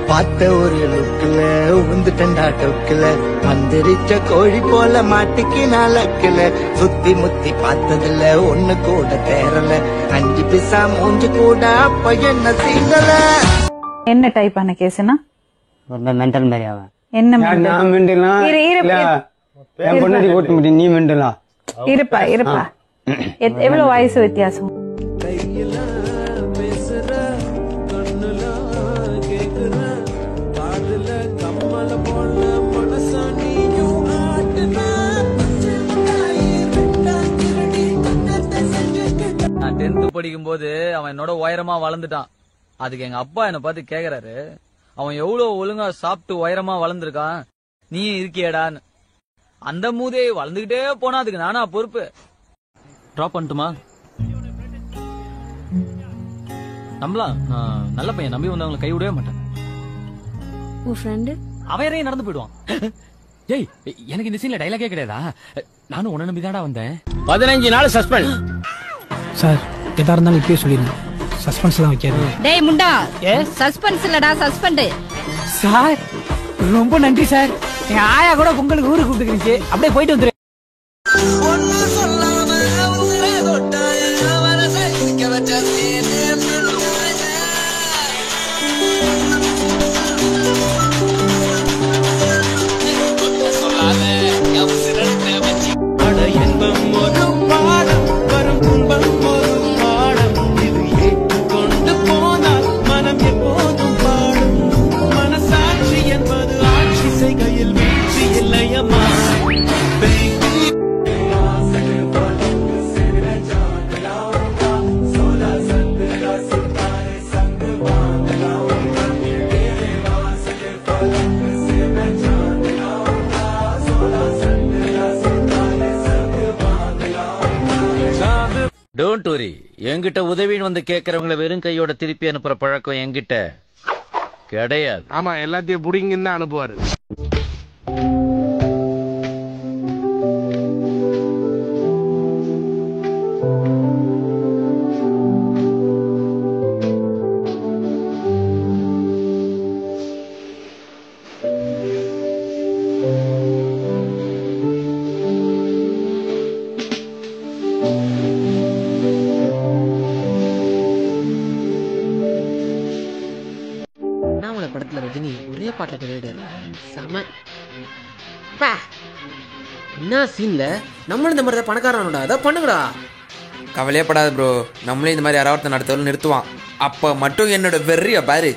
பார்த்த ஒரு லுக்குல உந்துட்டண்டா டொக்குல மந்திரிச்ச கோழி போல மாட்டிக்கு நாளக்குல சுத்தி முத்தி பார்த்ததுல ஒண்ணு கூட தேரல 5 பிசா மூஞ்சு கூட அப்ப என்ன சீங்கல. என்ன டைப்பான கேஸ்னா மென்டல் மாதிரி அவன் என்ன நான் மெண்டலாம் என் பொண்ணாடி ஓட்ட முடியும் நீ மெண்டலா இருப்பா இருப்பா எவ்வளவு வயசு வித்தியாசம் நான் 10th படிக்கும் போது அவன் என்னோட உயரமா வளர்ந்துட்டான். அதுக்கு எங்க அப்பா என்ன பார்த்து கேக்குறாரு, அவன் எவ்வளவு ஒழுங்கா சாப்பிட்டு உயரமா வளர்ந்துருக்கான், நீ இருக்கியடான்னு. அந்த மூதே வளர்ந்துகிட்டே போனா அதுக்கு நானா பொறுப்பு? டிராப் பண்ணட்டுமா? நம்பலாம், நல்ல பையன், நம்பி வந்தவங்களை கைவிடவே மாட்டேன். உன் ஃப்ரெண்டு அவன் யாரையும் நடந்து போயிடுவான். ஏய், எனக்கு இந்த சீன்ல டைலாகே கிடையாதா? நானும் உன்ன நம்பிதான்டா வந்தேன். 15 நாள் சஸ்பெண்ட் சார். எதா இருந்தாலும் இப்பயே சொல்லிடுங்க, சஸ்பென்ஸ் எல்லாம் வைக்காது. டேய் முண்டா, சஸ்பென்ஸ் இல்லடா சஸ்பெண்ட். சார் ரொம்ப நன்றி சார். என் ஆயா கூட உங்களுக்கு ஊருக்கு கூப்பிட்டுருந்துச்சு, அப்படியே போயிட்டு வந்துரு. டோன்ட் வரி, என்கிட்ட உதவின்னு வந்து கேட்கறவங்களை வெறும் கையோட திருப்பி அனுப்புற பழக்கம் என்கிட்ட கிடையாது. ஆமா, எல்லாத்தையும் புடிங்கன்னு தான் அனுப்புவாரு. படத்துல ரஜினி ஒரே பாட்டுல கிடையாது. செம என்ன சீன்ல நம்மளும் இந்த மாதிரி பணக்காரனோட அதை பண்ணுங்கடா. கவலையே படாது ப்ரோ, நம்மளே இந்த மாதிரி யாராவது நடத்தவர்கள் நிறுத்துவான். அப்ப மட்டும் என்னோட வெறிய பாரு.